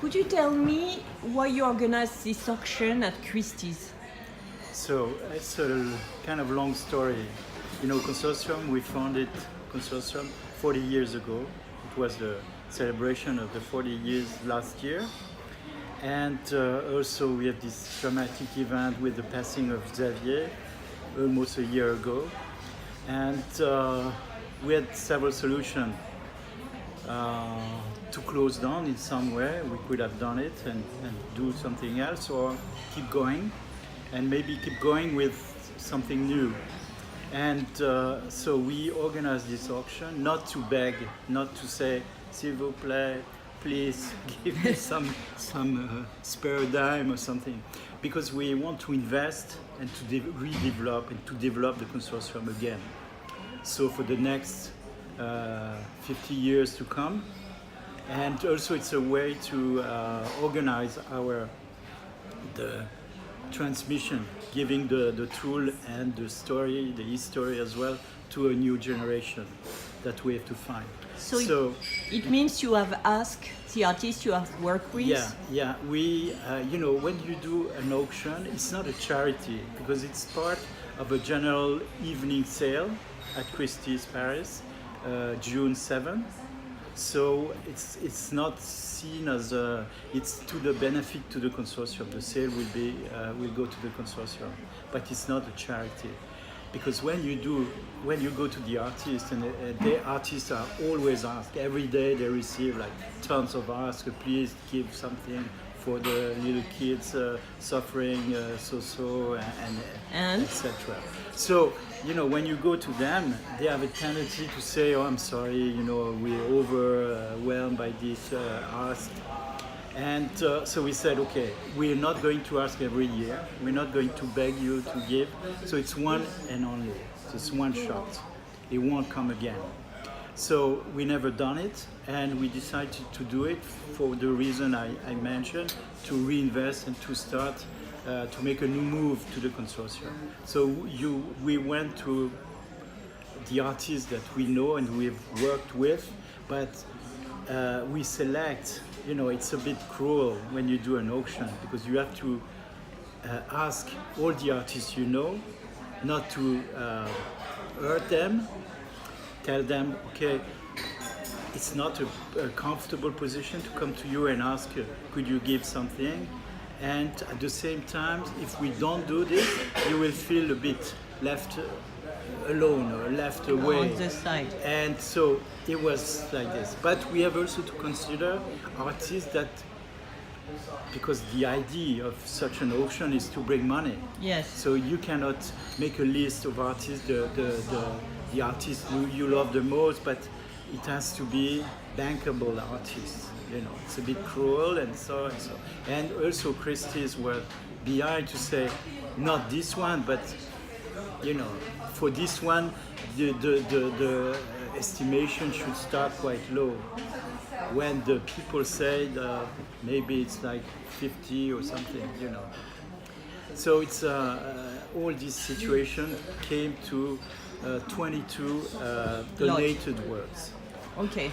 Could you tell me why you organized this auction at Christie's? So it's a kind of long story. You know, Consortium, we founded Consortium 40 years ago. It was the celebration of the 40 years last year. And also we have this dramatic event with the passing of Xavier almost a year ago. And we had several solutions to close down in some way. We could have done it and do something else, or keep going and maybe keep going with something new. And so we organized this auction not to beg, not to say, s'il vous plaît, please give me some spare dime or something, because we want to invest and to redevelop and to develop the consortium again. So for the next 50 years to come. And also it's a way to organize the transmission, giving the tool and the story, the history as well, to a new generation that we have to find. So it means you have asked the artists you have worked with? Yeah. We, you know, when you do an auction, it's not a charity because it's part of a general evening sale at Christie's Paris, June 7th. So it's not seen as it's to the benefit to the consortium. The sale will go to the consortium, but it's not a charity, because when you go to the artist, and the artists are always asked every day, they receive like tons of asks, please give something for the little kids suffering and etc. So, you know, when you go to them, they have a tendency to say, oh, I'm sorry, you know, we're overwhelmed by this ask. And so we said, okay, we're not going to ask every year. We're not going to beg you to give. So it's one and only. So it's one shot. It won't come again. So we never done it, and we decided to do it for the reason I mentioned, to reinvest and to start to make a new move to the consortium. So we went to the artists that we know and we've worked with, but we select, you know, it's a bit cruel when you do an auction, because you have to ask all the artists you know, not to hurt them, tell them, okay, it's not a comfortable position to come to you and ask, could you give something? And at the same time, if we don't do this, you will feel a bit left alone or left away. On the side. And so it was like this. But we have also to consider artists that, because the idea of such an auction is to bring money. Yes. So you cannot make a list of artists, the artists you love the most, but it has to be bankable artists. You know, it's a bit cruel and so and so. And also Christie's were behind to say, not this one, but you know, for this one, the estimation should start quite low. When the people said maybe it's like 50 or something, you know. So it's all this situation came to 22 donated works. Okay.